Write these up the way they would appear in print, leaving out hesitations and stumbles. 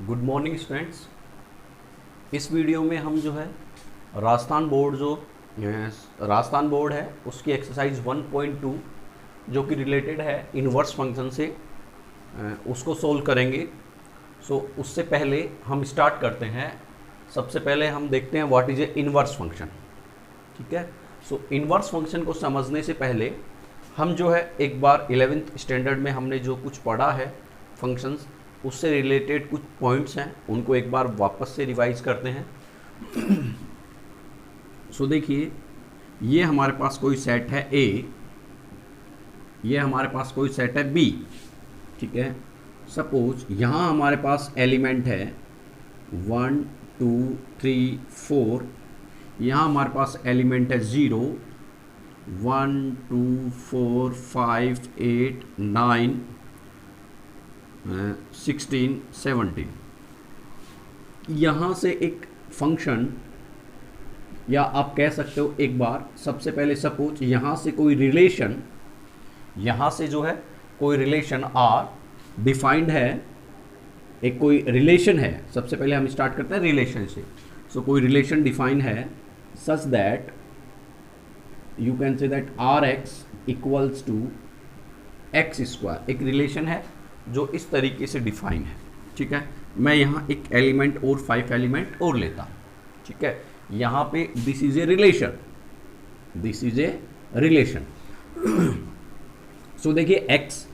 Good morning students. इस video में हम जो है राजस्थान बोर्ड है उसकी एक्सरसाइज 1.2 जो कि रिलेटेड है इनवर्स फंक्शन से उसको सोल्व करेंगे। उससे पहले हम स्टार्ट करते हैं। सबसे पहले हम देखते हैं what is A inverse function. ठीक है। इनवर्स फंक्शन को समझने से पहले हम जो है एक बार 11th स्टैंडर्ड में हमने जो कुछ पढ़ा है फंक्शंस उससे रिलेटेड कुछ पॉइंट्स हैं उनको एक बार वापस से रिवाइज करते हैं। देखिए, ये हमारे पास कोई सेट है ए, ये हमारे पास कोई सेट है बी। ठीक है। सपोज यहाँ हमारे पास एलिमेंट है 1 2 3 4, यहाँ हमारे पास एलिमेंट है 0 1 2 4 5 8 9 16 17। यहाँ से एक फंक्शन, या आप कह सकते हो एक बार सबसे पहले सपोज यहाँ से कोई रिलेशन, यहाँ से जो है कोई रिलेशन आर डिफाइंड है, एक कोई रिलेशन है। सबसे पहले हम स्टार्ट करते हैं रिलेशन से। कोई रिलेशन डिफाइन है such that you can say that R x equals to x square. एक रिलेशन है जो इस तरीके से डिफाइन है। ठीक है। मैं यहाँ एक एलिमेंट और 5 एलिमेंट और लेता हूँ। ठीक है। यहाँ पे this is a relation, this is a relation. देखिए x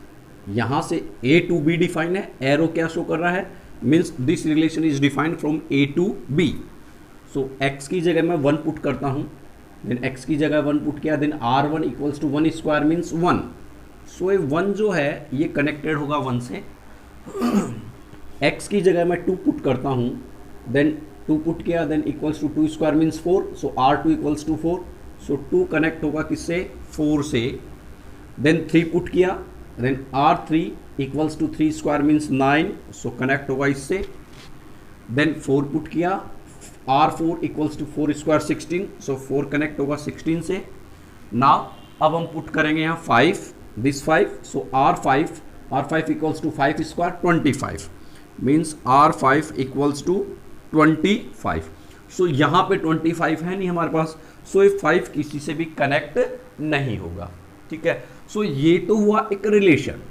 यहाँ से a टू b डिफाइन है, एरो क्या शो कर रहा है, means this relation is defined from a to b। x की जगह मैं 1 पुट करता हूँ, देन x की जगह 1 पुट किया, then r1 equals to 1 square means 1। ये 1 जो है ये कनेक्टेड होगा 1 से। x की जगह मैं 2 पुट करता हूँ, देन 2 पुट किया, then equals to 2 square means 4। r2 equals to 4। 2 connect होगा किससे, 4 से। देन 3 पुट किया, then r3 equals to 3 square means 9। Connect होगा इससे। देन 4 पुट किया, r4 equals to 4 square 16। 4 connect होगा 16 से। नाउ अब हम पुट करेंगे यहाँ 5, this 5। r5 equals to 5 square 25 means r5 equals to 25। यहाँ पे 25 है नहीं हमारे पास, ये 5 किसी से भी कनेक्ट नहीं होगा। ठीक है। ये तो हुआ एक रिलेशन।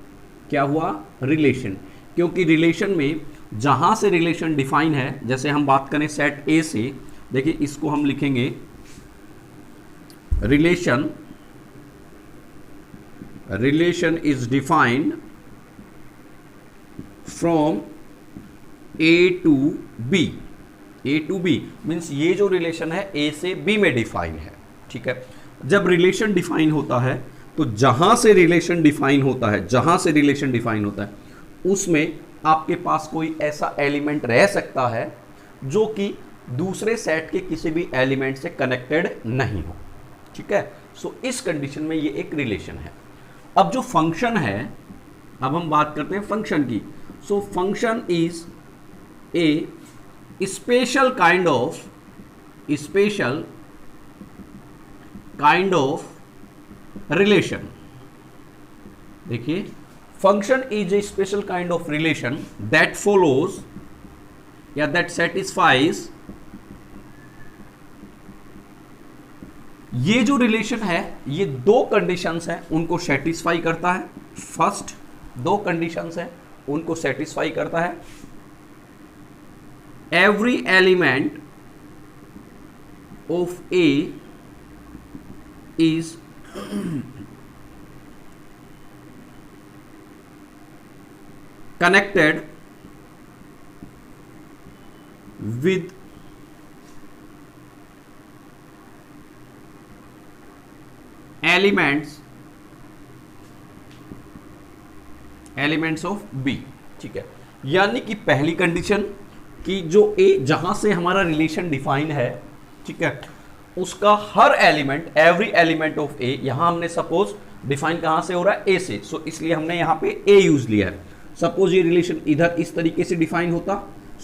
क्या हुआ, रिलेशन। क्योंकि रिलेशन में जहां से रिलेशन डिफाइन है, जैसे हम बात करें सेट ए से, देखिए इसको हम लिखेंगे relation is defined from A to B. A to B means ये जो रिलेशन है ए से बी में डिफाइन है। ठीक है। जब रिलेशन डिफाइन होता है तो जहां से रिलेशन डिफाइन होता है, उसमें आपके पास कोई ऐसा एलिमेंट रह सकता है जो कि दूसरे सेट के किसी भी एलिमेंट से कनेक्टेड नहीं हो। ठीक है। इस कंडीशन में ये एक रिलेशन है। अब जो फंक्शन है, अब हम बात करते हैं फंक्शन की। Function is a special kind of relation. देखिए, function is a special kind of relation that follows या दैट सेटिस्फाइज। ये जो रिलेशन है ये 2 कंडीशंस हैं उनको सेटिस्फाई करता है। फर्स्ट 2 कंडीशंस हैं उनको सेटिस्फाई करता है। Every element of A is connected with elements of B। ठीक है। यानी कि पहली कंडीशन कि जो A जहां से हमारा रिलेशन डिफाइन है, ठीक है, उसका हर element, every element of A, यहां हमने सपोज डिफाइन कहां से हो रहा है, A से, इसलिए हमने यहां पे A यूज लिया है। सपोज ये रिलेशन इधर इस तरीके से डिफाइन होता,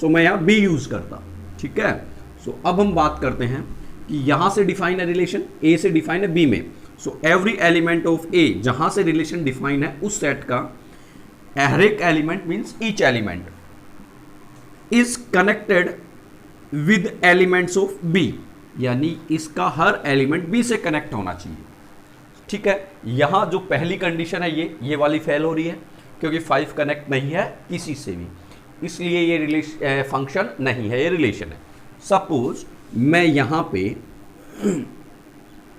मैं यहां B यूज करता। ठीक है। अब हम बात करते हैं कि यहां से डिफाइन है रिलेशन, A से डिफाइन है B में। एवरी एलिमेंट ऑफ A जहां से रिलेशन डिफाइन है उस सेट का हर एक element means each element is connected with elements of B, यानी इसका हर एलिमेंट बी से कनेक्ट होना चाहिए। ठीक है, यहां जो पहली कंडीशन है ये वाली फेल हो रही है क्योंकि 5 कनेक्ट नहीं है किसी से भी, इसलिए ये फंक्शन नहीं है, ये रिलेशन है। सपोज मैं यहां पे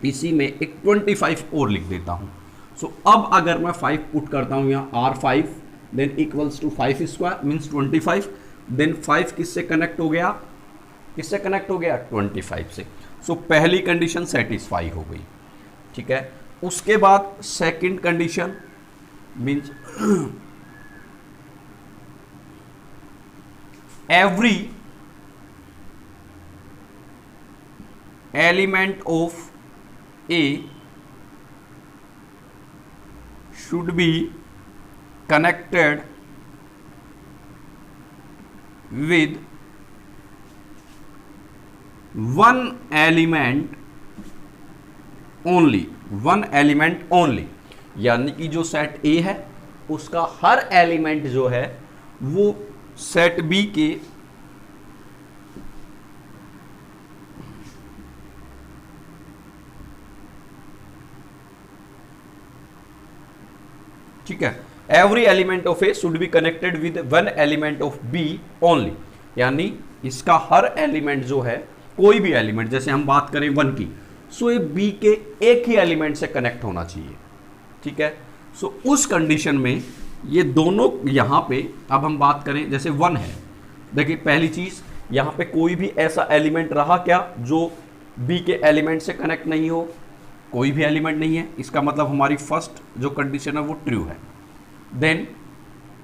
इसी में एक 25 और लिख देता हूं। सो अब अगर मैं 5 पुट करता हूं यहां R5 then equals to 5 square means 25, then 5 किससे कनेक्ट हो गया, किससे कनेक्ट हो गया 25 से। सो पहली कंडीशन सेटिस्फाई हो गई। ठीक है, उसके बाद second condition means every element of A should be connected with one element only, one element only, यानी कि जो सेट A है उसका हर एलिमेंट जो है वो सेट बी के ठीक है, every element of A should be connected with one element of B only, यानी इसका हर एलिमेंट जो है, कोई भी एलिमेंट, जैसे हम बात करें 1 की, सो ये बी के एक ही एलिमेंट से कनेक्ट होना चाहिए। ठीक है, सो उस कंडीशन में ये दोनों यहां पे अब हम बात करें जैसे 1 है, देखिए पहली चीज यहां पे कोई भी ऐसा एलिमेंट रहा क्या जो बी के एलिमेंट से कनेक्ट नहीं हो, कोई भी एलिमेंट नहीं है, इसका मतलब हमारी फर्स्ट जो कंडीशन है वो ट्रू है। देन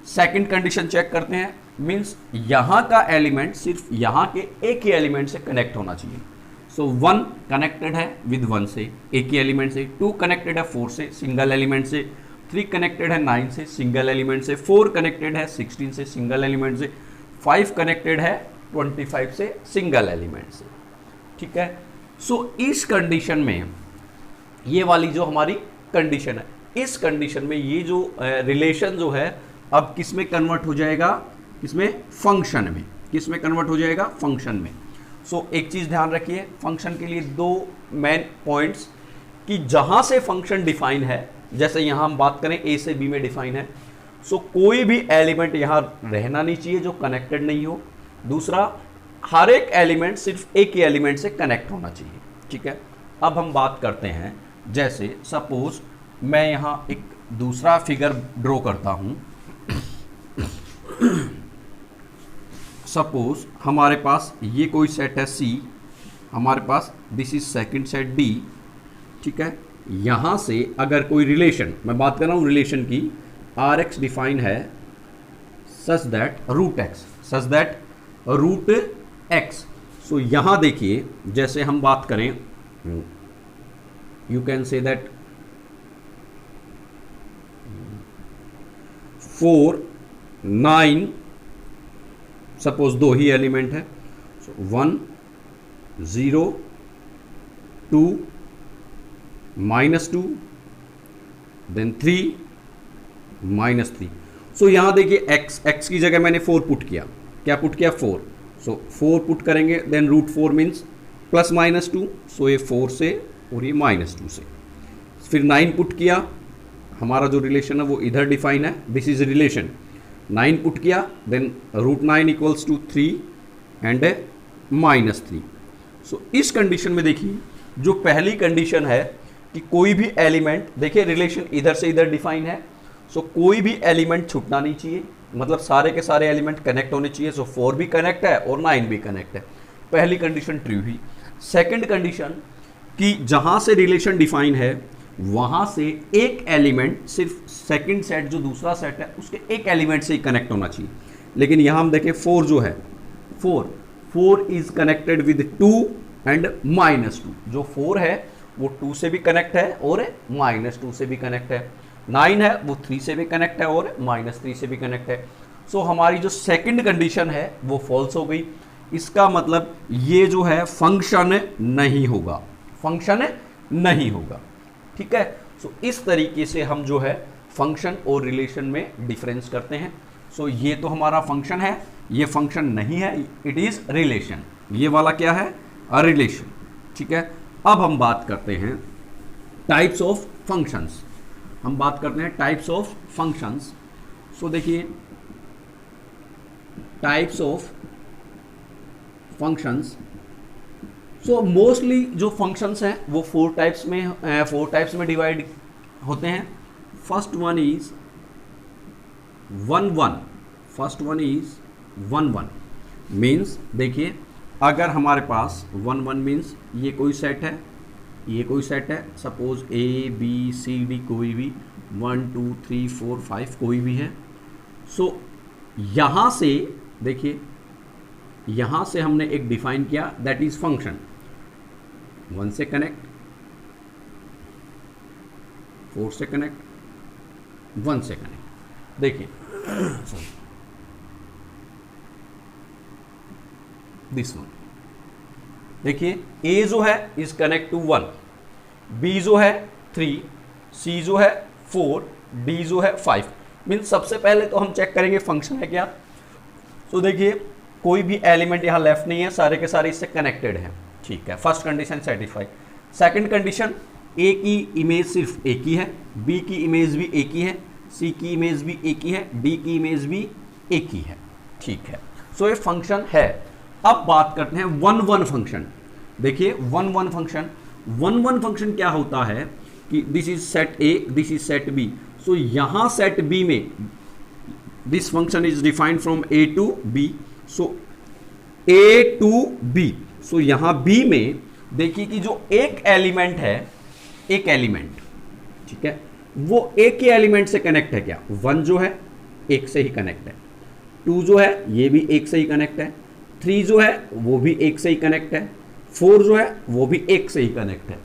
सेकंड कंडीशन चेक करते हैं, मींस यहां का एलिमेंट सिर्फ यहां के एक ही एलिमेंट से कनेक्ट होना चाहिए। सो 1 कनेक्टेड है विद 1 से, एक ही एलिमेंट से, 2 कनेक्टेड है 4 से, सिंगल एलिमेंट से, 3 कनेक्टेड है 9 से, सिंगल एलिमेंट से, 4 कनेक्टेड है 16 से, सिंगल एलिमेंट से, 5 कनेक्टेड है 25 से, सिंगल एलिमेंट से। ठीक है, सो इस कंडीशन में ये वाली जो हमारी कंडीशन है, इस कंडीशन में ये जो रिलेशन जो है अब किस में कन्वर्ट हो जाएगा, किसमें, फंक्शन में, किस में कन्वर्ट हो जाएगा, फंक्शन में। सो एक चीज ध्यान रखिए, फंक्शन के लिए 2 मेन पॉइंट्स कि जहां से फंक्शन डिफाइन है, जैसे यहां हम बात करें ए से बी में डिफाइन है, सो कोई भी एलिमेंट यहां रहना नहीं चाहिए जो कनेक्टेड नहीं हो। दूसरा, हर एक एलिमेंट सिर्फ एक ही एलिमेंट से कनेक्ट होना चाहिए। ठीक है, अब हम बात करते हैं, जैसे सपोज मैं यहां एक दूसरा फिगर ड्रॉ करता हूं। सपोज हमारे पास ये कोई सेट है C, हमारे पास this is second set D। ठीक है, यहां से अगर कोई रिलेशन, मैं बात कर रहा हूं रिलेशन की, Rx डिफाइन है such that root x, such that root x. So यहां देखिए, जैसे हम बात करें, you can say that 4 9, suppose 2 ही एलिमेंट है, 1 0 2 -2 देन 3 -3। सो यहां देखिए x की जगह मैंने 4 पुट किया, क्या पुट किया 4, सो 4 पुट करेंगे, देन रूट 4 मीन्स +-2, सो ये 4 से और ये -2 से, फिर 9 पुट किया, हमारा जो रिलेशन है वो इधर डिफाइन है, दिस इज रिलेशन, 9 पुट किया, then root 9 equals to 3 and -3। So इस कंडीशन में देखिए, जो पहली कंडीशन है कि कोई भी एलिमेंट, देखिए रिलेशन इधर से इधर डिफाइन है, सो कोई भी एलिमेंट छूटना नहीं चाहिए, मतलब सारे के सारे एलिमेंट कनेक्ट होने चाहिए। सो 4 भी कनेक्ट है और 9 भी कनेक्ट है, पहली कंडीशन ट्रू हुई। सेकंड कंडीशन कि जहां से रिलेशन डिफाइन है वहां से एक एलिमेंट, सिर्फ सेकंड सेट जो दूसरा सेट है उसके एक एलिमेंट से ही कनेक्ट होना चाहिए। लेकिन यहां हम देखें 4 जो है, 4 इज कनेक्टेड विद 2 एंड -2, जो 4 है वो 2 से भी कनेक्ट है और -2 से भी कनेक्ट है, 9 है वो 3 से भी कनेक्ट है और -3 से भी कनेक्ट है। सो हमारी जो सेकंड कंडीशन है वो फॉल्स हो गई। इसका मतलब ये जो है फंक्शन नहीं होगा, फंक्शन नहीं होगा। ठीक है, सो इस तरीके से हम जो है फंक्शन और रिलेशन में डिफरेंस करते हैं। सो ये तो हमारा फंक्शन है, ये फंक्शन नहीं है, इट इज रिलेशन। ये वाला क्या है, अ रिलेशन। ठीक है, अब हम बात करते हैं टाइप्स ऑफ फंक्शंस। हम बात करते हैं टाइप्स ऑफ फंक्शंस। सो देखिए, types of functions, so mostly जो फंक्शंस हैं वो फोर टाइप्स में डिवाइड होते हैं। First one is one one means, देखिए अगर हमारे पास वन मीन्स ये कोई सेट है, suppose A B C D कोई भी 1 2 3 4 5 कोई भी है। सो यहां से देखिए, यहां से हमने एक डिफाइन किया, दैट इज फंक्शन। 1 से कनेक्ट, 4 से कनेक्ट, 1 से कनेक्ट। देखिए दिस वन, देखिए ए जो है इज कनेक्ट टू 1, बी जो है 3, सी जो है 4, डी जो है 5। मीन्स सबसे पहले तो हम चेक करेंगे फंक्शन है क्या। तो देखिए कोई भी एलिमेंट यहाँ लेफ्ट नहीं है, सारे के सारे इससे कनेक्टेड हैं। ठीक है, first condition satisfy. Second condition, A की इमेज सिर्फ एक ही है, बी की इमेज भी एक ही है, सी की इमेज भी एक ही है, डी की इमेज भी एक ही है। ठीक है, सो ये फंक्शन है। अब बात करते हैं वन फंक्शन। देखिए वन फंक्शन क्या होता है कि this is set A, this is set B. So यहां सेट बी में this function is defined from A to B. So A to B, so यहां बी में देखिए कि जो एक एलिमेंट है, एक एलिमेंट, ठीक है, वो एक ही एलिमेंट से कनेक्ट है क्या। 1 जो है एक से ही कनेक्ट है, 2 जो है ये भी एक से ही कनेक्ट है, 3 जो है वो भी एक से ही कनेक्ट है, 4 जो है वो भी एक से ही कनेक्ट है।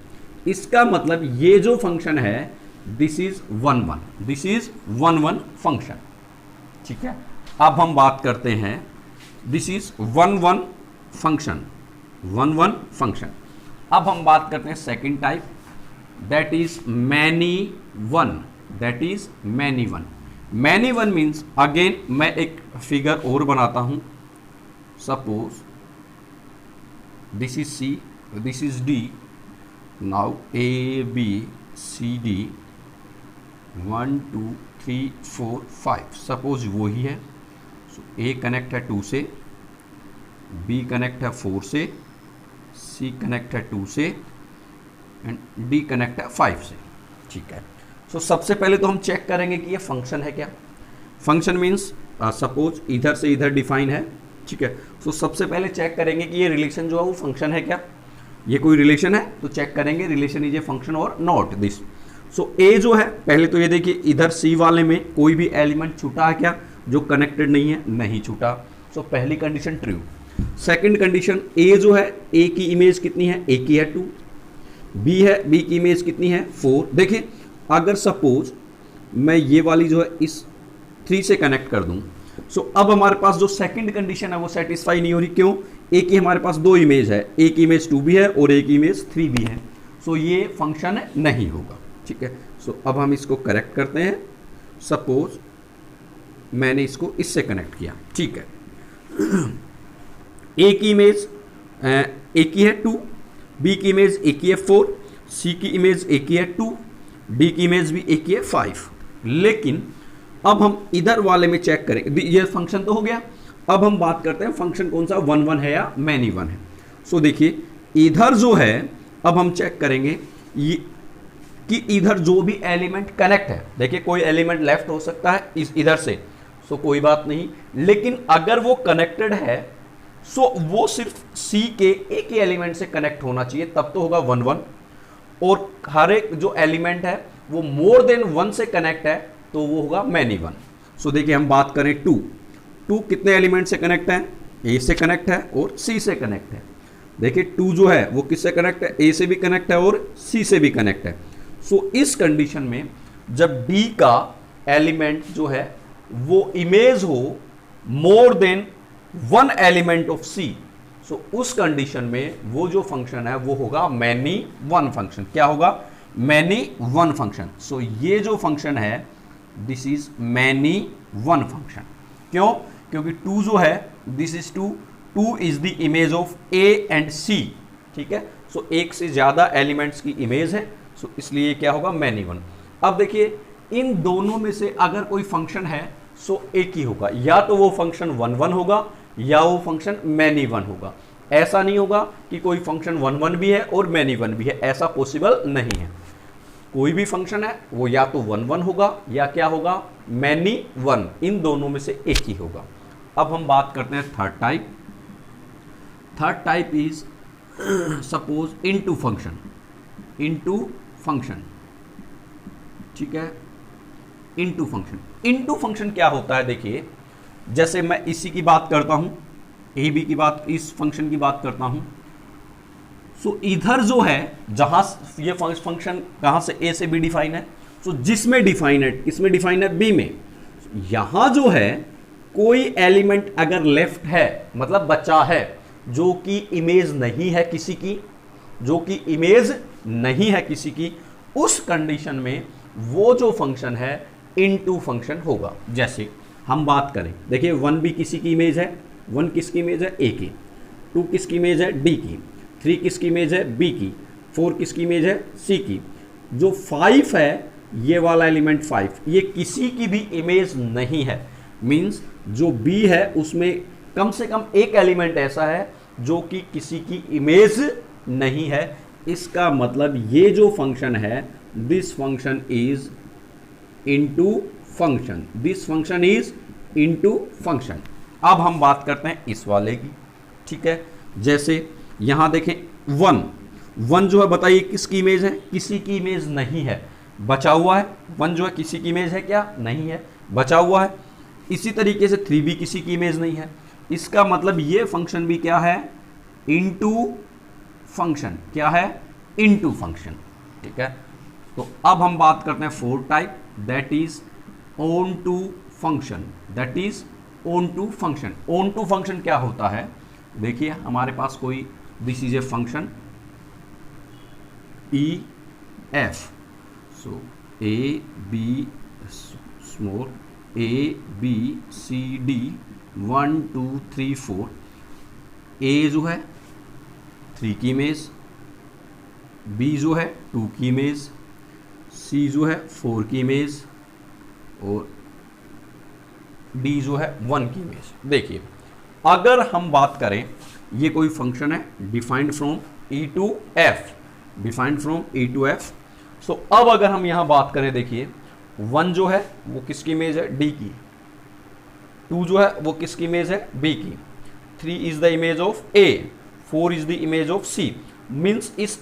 इसका मतलब ये जो फंक्शन है दिस इज वन फंक्शन। ठीक है, अब हम बात करते हैं दिस इज वन फंक्शन। अब हम बात करते हैं second type, that is many one. Many one means, again मैं एक फिगर और बनाता हूं। Suppose this is C, this is D, now A B C D 1 2 3 4 5, suppose वो ही है। सो ए कनेक्ट है 2 से, बी कनेक्ट है 4 से, सी कनेक्ट है 2 से एंड डी कनेक्ट है 5 से। ठीक है, सो सबसे पहले तो हम चेक करेंगे कि ये फंक्शन है क्या। फंक्शन मीन्स सपोज इधर से इधर डिफाइन है। ठीक है, सो सबसे पहले चेक करेंगे कि ये रिलेशन जो है वो फंक्शन है क्या। ये कोई रिलेशन है तो चेक करेंगे रिलेशन इज ए फंक्शन और नॉट दिस। सो ए जो है, पहले तो ये देखिए इधर सी वाले में कोई भी एलिमेंट छूटा है क्या जो कनेक्टेड नहीं है, नहीं छूटा। सो पहली कंडीशन ट्रू। सेकंड कंडीशन, ए जो है ए की इमेज कितनी है, ए की है 2, बी है, बी की इमेज कितनी है 4। देखिए अगर सपोज मैं ये वाली जो है इस 3 से कनेक्ट कर दूं, सो अब हमारे पास जो सेकंड कंडीशन है वो सेटिस्फाई नहीं हो रही। क्यों, ए की हमारे पास 2 इमेज है, ए की इमेज 2 भी है और ए की इमेज 3 भी है। सो ये फंक्शन नहीं होगा। ठीक है, सो अब हम इसको करेक्ट करते हैं। सपोज मैंने इसको इससे कनेक्ट किया। ठीक है, ए की इमेज ए की है 2, बी की इमेज ए की है 4, सी की इमेज ए की है 2, डी की इमेज भी ए की है 5। लेकिन अब हम इधर वाले में चेक करें, ये फंक्शन तो हो गया। अब हम बात करते हैं फंक्शन कौन सा, वन है या मैनी वन है। सो देखिए इधर जो है, अब हम चेक करेंगे ये कि इधर जो भी एलिमेंट कनेक्ट है, देखिए कोई एलिमेंट लेफ्ट हो सकता है इस इधर से, सो कोई बात नहीं, लेकिन अगर वो कनेक्टेड है सो वो सिर्फ सी के एक ही एलिमेंट से कनेक्ट होना चाहिए, तब तो होगा 1 और हर एक जो एलिमेंट है वो मोर देन 1 से कनेक्ट है तो वो होगा मैनी वन। सो देखिए हम बात करें 2 कितने एलिमेंट से कनेक्ट है, ए से कनेक्ट है और सी से कनेक्ट है। देखिए 2 जो है वो किससे कनेक्ट है, ए से भी कनेक्ट है और सी से भी कनेक्ट है। सो इस कंडीशन में जब डी का एलिमेंट जो है वो इमेज हो मोर देन 1 एलिमेंट ऑफ सी, सो उस कंडीशन में वो जो फंक्शन है वो होगा मैनी वन फंक्शन। क्या होगा, मैनी वन फंक्शन। सो ये जो फंक्शन है this is many one function. क्यों? क्योंकि 2 जो है this is 2 is the image of A and C, ठीक है। सो एक से ज्यादा एलिमेंट्स की इमेज है, सो इसलिए क्या होगा, मैनी वन। अब देखिए इन दोनों में से अगर कोई फंक्शन है सो एक ही होगा, या तो वो फंक्शन 1 1 होगा या वो फंक्शन मैनी वन होगा। ऐसा नहीं होगा कि कोई फंक्शन 1 1 भी है और मैनी वन भी है, ऐसा पॉसिबल नहीं है। कोई भी फंक्शन है वो या तो 1 1 होगा या क्या होगा, मैनी वन, इन दोनों में से एक ही होगा। अब हम बात करते हैं third type. Third type is suppose into function, into function, ठीक है। इनटू फंक्शन, इनटू फंक्शन क्या होता है, देखिए जैसे मैं इसी की बात करता हूं, ए बी की बात, इस फंक्शन की बात करता हूं, सो इधर जो है जहां ये फंक्शन कहां से ए से बी डिफाइन है, सो जिसमें डिफाइन है, किसमें डिफाइन है, बी में। यहां जो है कोई एलिमेंट अगर लेफ्ट है, मतलब बचा है जो कि इमेज नहीं है किसी की, जो कि इमेज नहीं है किसी की, उस कंडीशन में वो जो फंक्शन है इनटू फंक्शन होगा। जैसे हम बात करें, देखिए 1 भी किसी की इमेज है, 1 किसकी इमेज है, ए की, 2 किसकी इमेज है, डी की, 3 किसकी इमेज है, बी की, 4 किसकी इमेज है, सी की। जो 5 है, ये वाला एलिमेंट 5, ये किसी की भी इमेज नहीं है। मीन्स जो बी है उसमें कम से कम एक एलिमेंट ऐसा है जो कि किसी की इमेज नहीं है। इसका मतलब ये जो फंक्शन है, this function is into function, this function is into function. अब हम बात करते हैं इस वाले की, ठीक है। जैसे यहां देखें 1 जो है, बताइए किसकी इमेज है, किसी की इमेज नहीं है, बचा हुआ है। 1 जो है किसी की इमेज है क्या, नहीं है, बचा हुआ है। इसी तरीके से 3 भी किसी की इमेज नहीं है। इसका मतलब ये फंक्शन भी क्या है, इनटू फंक्शन, क्या है, इनटू फंक्शन, ठीक है। तो अब हम बात करते हैं fourth type, that is onto function, that is onto function. Onto function क्या होता है, देखिए हमारे पास कोई, this is a function E F, so A B small, A B C D 1 2 3 4, A जो है 3 की इमेज, बी जो है 2 की इमेज, सी जो है 4 की इमेज, और डी जो है 1 की इमेज। देखिए अगर हम बात करें, ये कोई फंक्शन है defined from E to F, defined from E to F. So अब अगर हम यहां बात करें, देखिए 1 जो है वो किसकी इमेज है, डी की, 2 जो है वो किसकी इमेज है, बी की, 3 is the image of A, 4 is the image of C. Means इस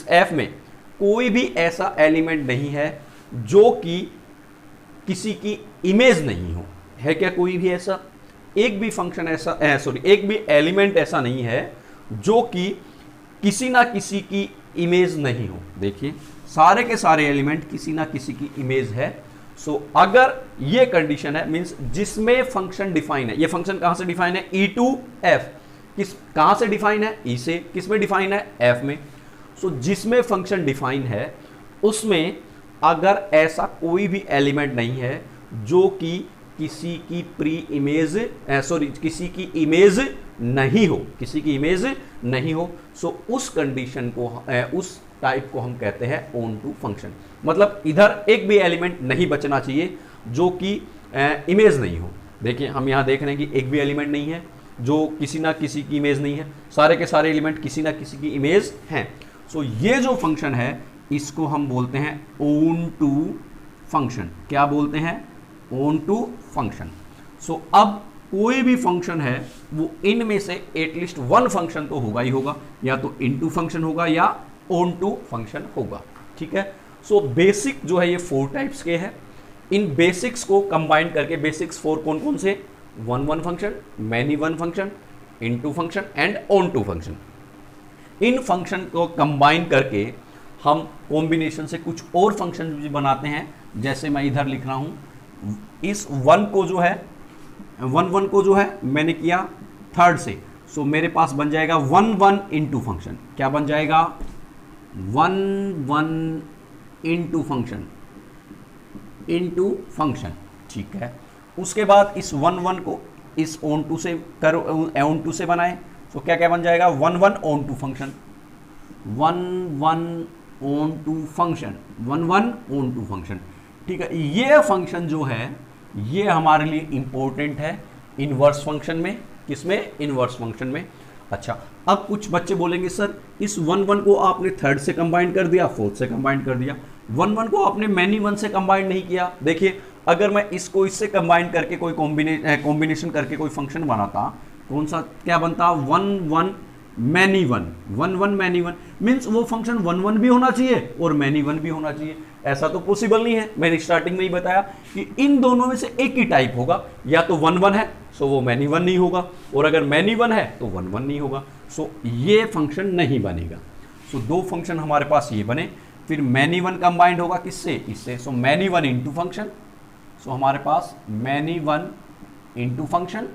एफ में कोई भी ऐसा एलिमेंट नहीं है जो कि किसी की इमेज नहीं हो। है क्या कोई भी ऐसा, एक भी फंक्शन ऐसा, एक भी एलिमेंट ऐसा नहीं है जो कि किसी ना किसी की इमेज नहीं हो। देखिए सारे के सारे एलिमेंट किसी ना किसी की इमेज है। सो अगर ये कंडीशन है, मींस जिसमें फंक्शन डिफाइन है, ये फंक्शन कहां से डिफाइन है, ई टू एफ, किस कहां से डिफाइन है, ई से, किसमें डिफाइन है, एफ में। सो जिसमें फंक्शन डिफाइन है उसमें अगर ऐसा कोई भी एलिमेंट नहीं है जो कि किसी की प्री इमेज, किसी की इमेज नहीं हो, किसी की इमेज नहीं हो, सो उस कंडीशन को, उस टाइप को हम कहते हैं ऑन टू फंक्शन। मतलब इधर एक भी एलिमेंट नहीं बचना चाहिए जो कि इमेज नहीं हो। देखिए हम यहां देख रहे हैं कि एक भी एलिमेंट नहीं है जो किसी ना किसी की इमेज नहीं है, सारे के सारे एलिमेंट किसी ना किसी की इमेज हैं। सो ये जो फंक्शन है इसको हम बोलते हैं ऑन टू फंक्शन। क्या बोलते हैं, ऑन टू फंक्शन। सो अब कोई भी फंक्शन है वो इनमें से एटलीस्ट 1 फंक्शन तो होगा ही होगा, या तो इनटू फंक्शन होगा या ऑन टू फंक्शन होगा, ठीक है। सो बेसिक जो है ये 4 टाइप्स के हैं। इन बेसिक्स को कंबाइन करके, बेसिक्स 4 कौन कौन से, 1 1 function, many 1 function, into function and onto function. इन फंक्शन को कंबाइन करके हम कॉम्बिनेशन से कुछ और फंक्शन भी बनाते हैं। जैसे मैं इधर लिख रहा हूं, इस 1 को जो है, 1 को जो है मैंने किया 3rd से, सो मेरे पास बन जाएगा 1 1 इनटू फंक्शन। क्या बन जाएगा, 1 1 इनटू फंक्शन, इनटू फंक्शन, ठीक है। उसके बाद इस 1 1 को इस ऑन टू से कर ऑन टू से बनाए, तो क्या क्या बन जाएगा 1 1 onto function, 1 1 onto function, 1 1 onto function. ठीक है, ये फंक्शन जो है ये हमारे लिए इंपॉर्टेंट है इनवर्स फंक्शन में। किसमें? इनवर्स फंक्शन में। अच्छा, अब कुछ बच्चे बोलेंगे सर इस 1 1 को आपने थर्ड से कंबाइन कर दिया, फोर्थ से कंबाइन कर दिया, 1 1 को आपने मैनी 1 से कंबाइन नहीं किया। देखिए अगर मैं इसको इससे कंबाइन करके कोई कॉम्बिनेशन करके कोई फंक्शन बनाता, कौन सा क्या बनता? 1 1 मैनी 1, 1 1 मैनी 1 मीन्स वो फंक्शन 1 1 भी होना चाहिए और मैनी 1 भी होना चाहिए। ऐसा तो पॉसिबल नहीं है। मैंने स्टार्टिंग में ही बताया कि इन दोनों में से एक ही टाइप होगा, या तो 1 1 है सो वो मैनी 1 नहीं होगा, और अगर मैनी 1 है तो 1 1 नहीं होगा, सो ये फंक्शन नहीं बनेगा। सो दो फंक्शन हमारे पास ये बने, फिर मैनी 1 कंबाइंड होगा किससे? इससे। सो मैनी 1 इंटू फंक्शन, सो हमारे पास मैनी 1 इंटू फंक्शन,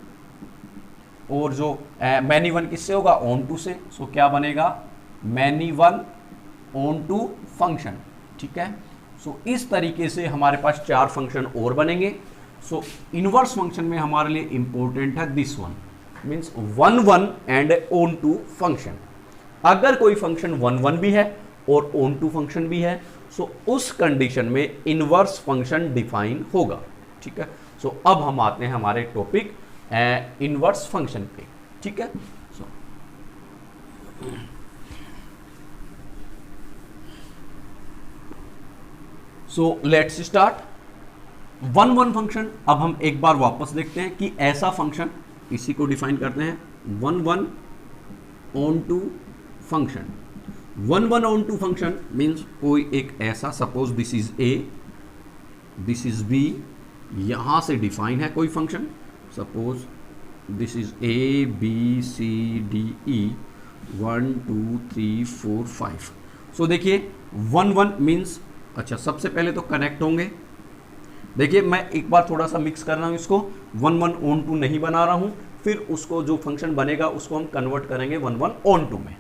और जो मैनी 1 किससे होगा? ऑन टू से। सो क्या बनेगा? Many 1 onto function. ठीक है, सो इस तरीके से हमारे पास 4 फंक्शन और बनेंगे। सो इनवर्स फंक्शन में हमारे लिए इंपॉर्टेंट है this one, means 1 1 and onto function. अगर कोई फंक्शन 1 1 भी है और ऑन टू फंक्शन भी है, सो उस कंडीशन में इनवर्स फंक्शन डिफाइन होगा। ठीक है, सो अब हम आते हैं हमारे टॉपिक इनवर्स फंक्शन पे। ठीक है, सो लेट्स स्टार्ट 1 1 फंक्शन। अब हम एक बार वापस देखते हैं कि ऐसा फंक्शन, इसी को डिफाइन करते हैं 1 1 onto function. 1 1 onto function means कोई एक ऐसा, suppose this is A, this is B, यहां से डिफाइन है कोई function, suppose this is A B C D E 1 2 3 4 5। So देखिए 1 1 मीन्स, अच्छा सबसे पहले तो कनेक्ट होंगे। देखिए मैं एक बार थोड़ा सा मिक्स कर रहा हूँ इसको, 1 1 ऑन टू नहीं बना रहा हूँ, फिर उसको जो फंक्शन बनेगा उसको हम कन्वर्ट करेंगे 1 1 ऑन टू में।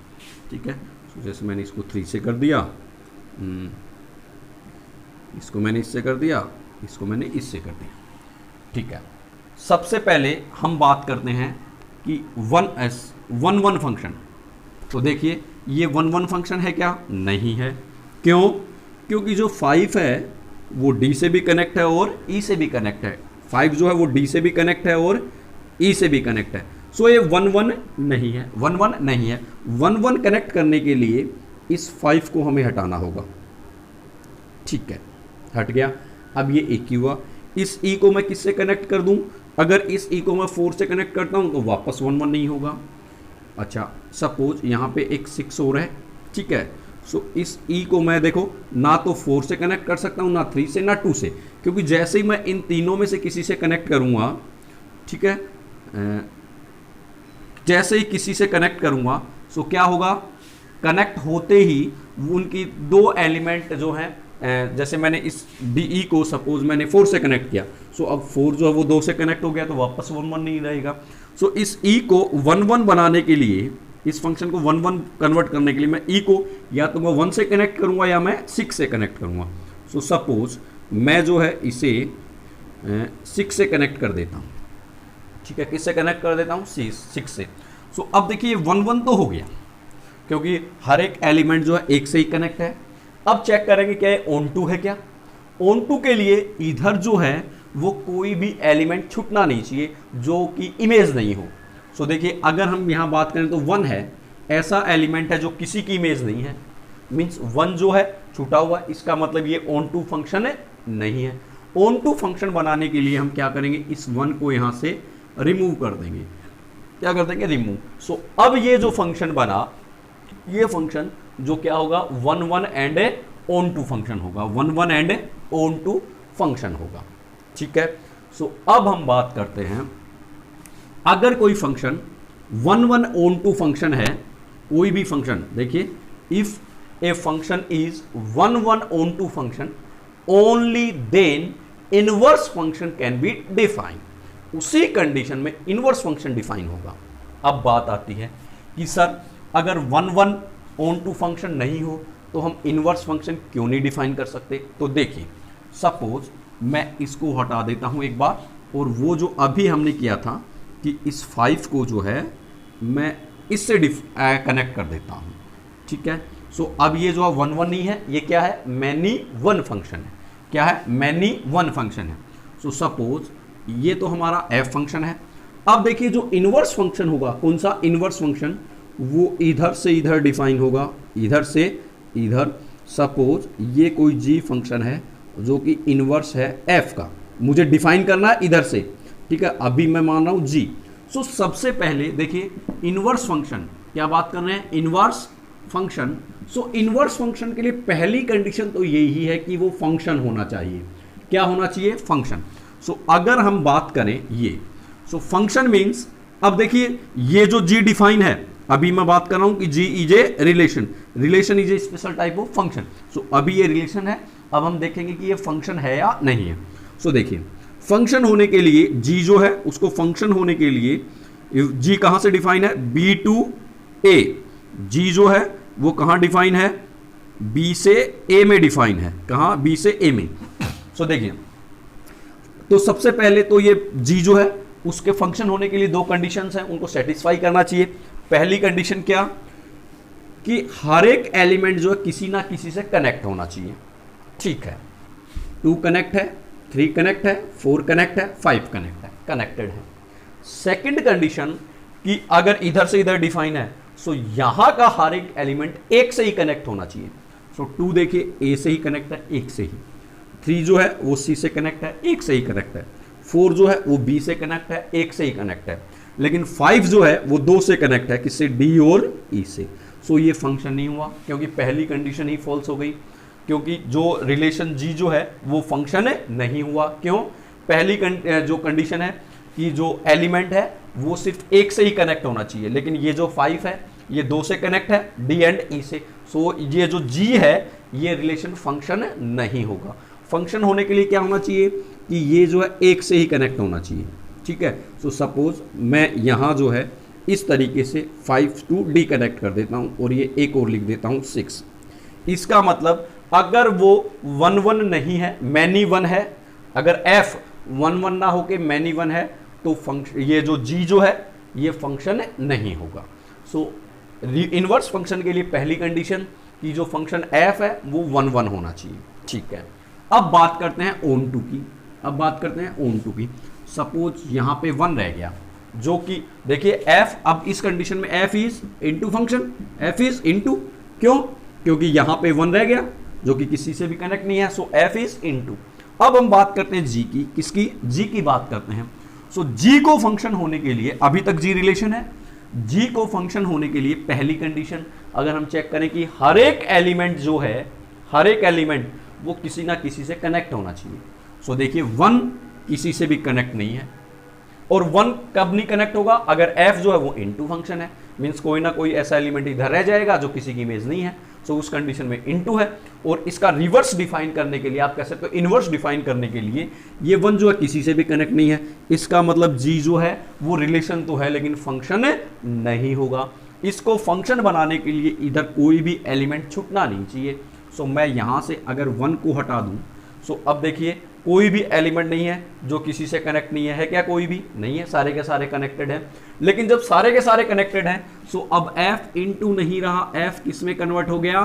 ठीक है, so जैसे मैंने इसको 3 से कर दिया, इसको मैंने इससे कर दिया, इसको मैंने इससे कर दिया। ठीक है, सबसे पहले हम बात करते हैं कि 1 1 फंक्शन। तो देखिए ये 1 1 फंक्शन है क्या? नहीं है। क्यों? क्योंकि जो 5 है वो D से भी कनेक्ट है और E से भी कनेक्ट है। 5 जो है वो D से भी कनेक्ट है और E से भी कनेक्ट है। सो ये 1 1 नहीं है, 1 1 नहीं है। 1 1 कनेक्ट करने के लिए इस 5 को हमें हटाना होगा। ठीक है, हट गया। अब ये एक ही हुआ। इस E को मैं किससे कनेक्ट कर दूं? अगर इस E को मैं 4 से कनेक्ट करता हूं तो वापस 1 1 नहीं होगा। अच्छा, सपोज यहाँ पे एक 6 और है। ठीक है, सो इस E को मैं देखो ना तो 4 से कनेक्ट कर सकता हूँ, ना 3 से, ना 2 से, क्योंकि जैसे ही मैं इन तीनों में से किसी से कनेक्ट करूँगा, ठीक है, जैसे ही किसी से कनेक्ट करूँगा सो क्या होगा? कनेक्ट होते ही उनकी 2 एलिमेंट जो हैं, जैसे मैंने इस DE को सपोज मैंने 4 से कनेक्ट किया, सो अब 4 जो है वो 2 से कनेक्ट हो गया तो वापस 1 1 नहीं रहेगा। सो इस E को 1 1 बनाने के लिए, इस फंक्शन को 1 1 कन्वर्ट करने के लिए मैं E को या तो मैं 1 से कनेक्ट करूंगा या मैं 6 से कनेक्ट करूंगा। सो सपोज मैं जो है इसे 6 से कनेक्ट कर देता हूं। ठीक है, किससे कनेक्ट कर देता हूं? 6 से। सो अब देखिए 1 1 तो हो गया, क्योंकि हर एक एलिमेंट जो है एक से ही कनेक्ट है। अब चेक करेंगे क्या ये ऑन टू है क्या? ऑन टू के लिए इधर जो है वो कोई भी एलिमेंट छूटना नहीं चाहिए जो कि इमेज नहीं हो। सो देखिए अगर हम यहाँ बात करें तो 1 है, ऐसा एलिमेंट है जो किसी की इमेज नहीं है, मीन्स 1 जो है छूटा हुआ, इसका मतलब ये ऑन टू फंक्शन है नहीं है। ऑन टू फंक्शन बनाने के लिए हम क्या करेंगे? इस 1 को यहाँ से रिमूव कर देंगे। क्या कर देंगे? रिमूव। सो अब ये जो फंक्शन बना, ये फंक्शन जो क्या होगा? 1 1 एंड ऑन टू फंक्शन होगा, 1 1 एंड ऑन टू फंक्शन होगा। ठीक है, सो अब हम बात करते हैं, अगर कोई फंक्शन 1 1 ऑन टू फंक्शन है, कोई भी फंक्शन, देखिए if a function is 1 1 onto function only then inverse function can be define. उसी कंडीशन में इनवर्स फंक्शन डिफाइन होगा। अब बात आती है कि सर अगर 1 1 ऑन टू फंक्शन नहीं हो तो हम इनवर्स फंक्शन क्यों नहीं डिफाइन कर सकते? तो देखिए सपोज मैं इसको हटा देता हूं एक बार, और वो जो अभी हमने किया था कि इस 5 को जो है मैं इससे कनेक्ट कर देता हूँ, ठीक है। सो अब ये जो 1 1 नहीं है, ये क्या है, मैनी वन फंक्शन है। क्या है, मैनी वन फंक्शन है। सो सपोज ये तो हमारा एफ फंक्शन है। अब देखिए जो इनवर्स फंक्शन होगा, कौन सा इनवर्स फंक्शन, वो इधर से इधर डिफाइन होगा, इधर से इधर। सपोज ये कोई जी फंक्शन है जो कि इनवर्स है एफ का, मुझे डिफाइन करना है इधर से, ठीक है। अभी मैं मान रहा हूं जी। सो सबसे पहले देखिए इनवर्स फंक्शन, क्या बात कर रहे हैं, inverse function. So inverse function के लिए पहली कंडीशन तो यही है कि वो फंक्शन होना चाहिए। क्या होना चाहिए, फंक्शन। सो अगर हम बात करें ये, सो फंक्शन मीन्स, अब देखिए ये जो जी डिफाइन है, अभी मैं बात कर रहा हूं कि G is a relation, relation is a special type of function. So अभी ये रिलेशन है, अब हम देखेंगे कि ये फंक्शन है या नहीं है। सो देखिए फंक्शन होने के लिए जी जो है उसको फंक्शन होने के लिए जी कहां से डिफाइन है, बी टू ए। जी जो है वो कहां डिफाइन है, बी से ए में डिफाइन है। कहां, बी से ए में। सो देखिए तो सबसे पहले तो ये जी जो है उसके फंक्शन होने के लिए दो कंडीशंस हैं, उनको सेटिस्फाई करना चाहिए। पहली कंडीशन क्या, कि हर एक एलिमेंट जो है किसी ना किसी से कनेक्ट होना चाहिए, ठीक है। 2 कनेक्ट है, 3 कनेक्ट है, 4 कनेक्ट है, 5 कनेक्ट है, कनेक्टेड है। सेकंड कंडीशन कि अगर इधर से इधर डिफाइन है, सो यहां का हर एक एलिमेंट एक से ही कनेक्ट होना चाहिए। सो 2 देखिए ए से ही कनेक्ट है, एक से ही। 3 जो है वो सी से कनेक्ट है, एक से ही कनेक्ट है। 4 जो है वो बी से कनेक्ट है, एक से ही कनेक्ट है। लेकिन 5 जो है वो 2 से कनेक्ट है, किससे, डी और ई से। सो ये फंक्शन नहीं हुआ क्योंकि पहली कंडीशन ही फॉल्स हो गई, क्योंकि जो रिलेशन जी जो है वो फंक्शन नहीं हुआ। क्यों, पहली जो कंडीशन है कि जो एलिमेंट है वो सिर्फ एक से ही कनेक्ट होना चाहिए, लेकिन ये जो 5 है ये 2 से कनेक्ट है, डी एंड ई से। सो ये जो जी है ये रिलेशन फंक्शन नहीं होगा। फंक्शन होने के लिए क्या होना चाहिए कि ये जो है एक से ही कनेक्ट होना चाहिए, ठीक है। सो सपोज मैं यहाँ जो है इस तरीके से 5 टू डी कनेक्ट कर देता हूँ और ये एक और लिख देता हूँ 6। इसका मतलब अगर वो 1 1 नहीं है, मैनी वन है, अगर एफ 1 1 ना होके मैनी वन है, तो फंक्शन ये जो जी जो है ये फंक्शन नहीं होगा। सो इनवर्स फंक्शन के लिए पहली कंडीशन कि जो फंक्शन एफ है वो 1 1 होना चाहिए, ठीक है। अब बात करते हैं ऑन टू की, अब बात करते हैं ऑन टू की। सपोज यहां पे 1 रह गया, जो कि देखिए एफ, अब इस कंडीशन में F is into function, F is into, क्यों, क्योंकि यहां पे 1 रह गया जो कि किसी से भी कनेक्ट नहीं है। सो एफ इज इनटू। अब हम बात करते हैं जी की, किसकी, जी की बात करते हैं। सो जी को फंक्शन होने के लिए, अभी तक जी रिलेशन है, जी को फंक्शन होने के लिए पहली कंडीशन अगर हम चेक करें कि हर एक एलिमेंट जो है, हर एक एलिमेंट वो किसी ना किसी से कनेक्ट होना चाहिए। सो देखिए 1 किसी से भी कनेक्ट नहीं है, और 1 कब नहीं कनेक्ट होगा, अगर f जो है वो इनटू फंक्शन है, मींस कोई ना कोई ऐसा एलिमेंट इधर रह जाएगा जो किसी की इमेज नहीं है। सो उस कंडीशन में इनटू है। और इसका रिवर्स डिफाइन करने के लिए, आप कह सकते हो इनवर्स डिफाइन करने के लिए, ये 1 जो है किसी से भी कनेक्ट नहीं है, इसका मतलब जी जो है वो रिलेशन तो है लेकिन फंक्शन नहीं होगा। इसको फंक्शन बनाने के लिए इधर कोई भी एलिमेंट छूटना नहीं चाहिए। सो मैं यहां से अगर 1 को हटा दूं, सो अब देखिए कोई भी एलिमेंट नहीं है जो किसी से कनेक्ट नहीं है, क्या कोई भी नहीं है, सारे के सारे कनेक्टेड हैं। लेकिन जब सारे के सारे कनेक्टेड हैं, सो अब f इनटू नहीं रहा, f किस में कन्वर्ट हो गया,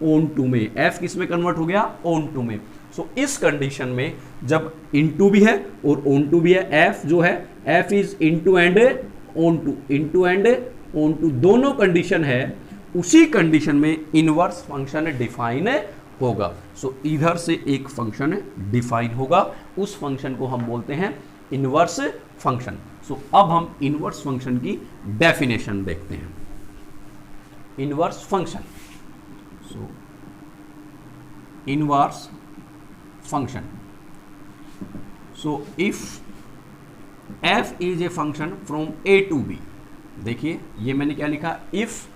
ऑन टू में। f किस में कन्वर्ट हो गया, ऑन टू में। सो इस कंडीशन में जब इनटू भी है और ऑन टू भी है, f जो है f is into and onto, into and onto दोनों कंडीशन है, उसी कंडीशन में इनवर्स फंक्शन डिफाइन होगा। सो इधर से एक फंक्शन डिफाइन होगा, उस फंक्शन को हम बोलते हैं इनवर्स फंक्शन। सो अब हम इनवर्स फंक्शन की डेफिनेशन देखते हैं। Inverse function, so inverse function, so if f is a function from a to b, देखिए ये मैंने क्या लिखा, if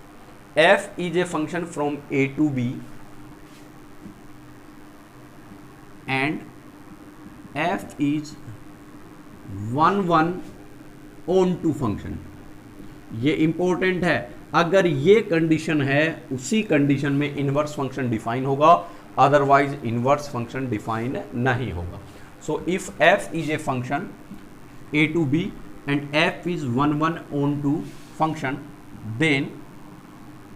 f is a function from a to b and f is 1 1 on to function। ये important है, अगर ये condition है उसी कंडीशन में इनवर्स फंक्शन डिफाइन होगा, अदरवाइज इनवर्स फंक्शन डिफाइन नहीं होगा। सो if f is a function a to b and f is 1 1 on to function, then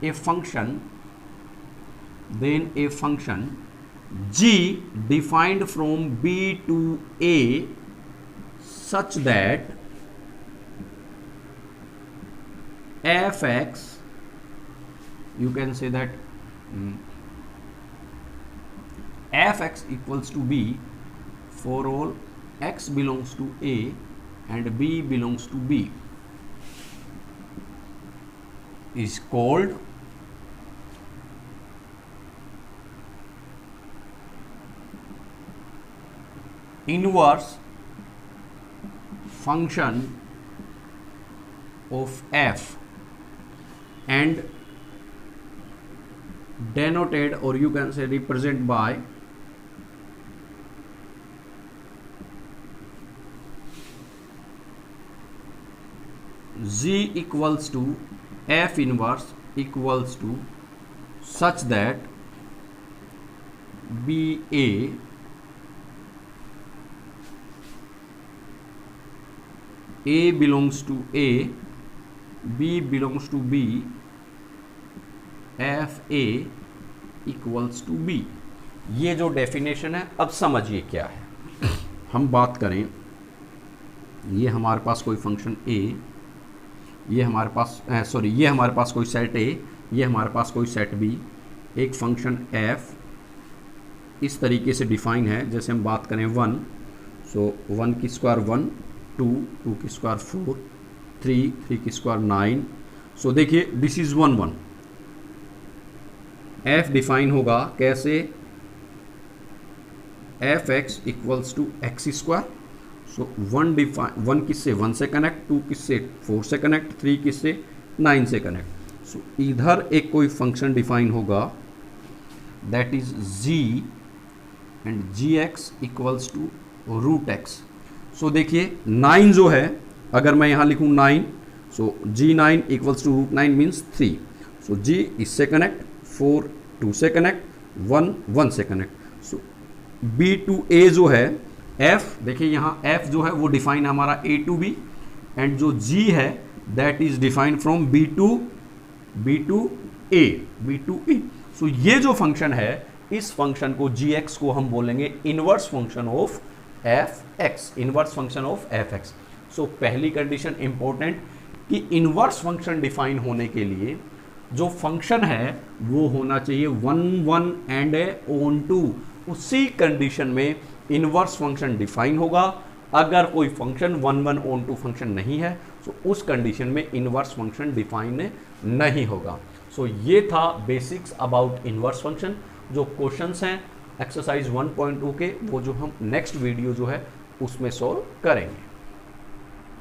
a function g defined from b to a such that fx, you can say that fx equals to b for all x belongs to a and b belongs to b, is called inverse function of f and denoted, or you can say represent by g equals to f inverse equals to such that b a belongs to a, b belongs to b, f a equals to B. ये जो definition है अब समझिए क्या है। हम बात करें, ये हमारे पास कोई फंक्शन a, ये हमारे पास ये हमारे पास कोई सेट a, ये हमारे पास कोई सेट b, एक फंक्शन f इस तरीके से डिफाइन है। जैसे हम बात करें 1, सो 1 की स्क्वायर 1, 2 की स्क्वायर 4, 3 की स्क्वायर 9। सो देखिए दिस इज 1 1। f डिफाइन होगा कैसे, F X equals to x square. So 1 किससे 1 से कनेक्ट, 2 किससे 4 से कनेक्ट, 3 किससे 9 से कनेक्ट। सो इधर एक कोई फंक्शन डिफाइन होगा that is g and G X equals to root x. So देखिए 9 जो है, अगर मैं यहाँ लिखूँ 9, so g9 equals to root 9 means 3। So g इससे कनेक्ट, 4 2 से कनेक्ट, 1 1 से connect. So b to a जो है f, देखिए यहाँ f जो है वो डिफाइन हमारा a टू b, एंड जो g है that is defined from b to a। So ये जो फंक्शन है, इस फंक्शन को gx को हम बोलेंगे inverse function of fx, inverse function of fx। सो पहली कंडीशन इंपॉर्टेंट कि इनवर्स फंक्शन डिफाइन होने के लिए जो फंक्शन है वो होना चाहिए 1 1 एंड ऑन टू। उसी कंडीशन में इनवर्स फंक्शन डिफाइन होगा। अगर कोई फंक्शन 1 1 ऑन टू फंक्शन नहीं है तो उस कंडीशन में इनवर्स फंक्शन डिफाइन नहीं होगा। सो ये था बेसिक्स अबाउट इनवर्स फंक्शन। जो क्वेश्चंस हैं एक्सरसाइज 1.2 के, वो जो हम नेक्स्ट वीडियो जो है उसमें सॉल्व करेंगे।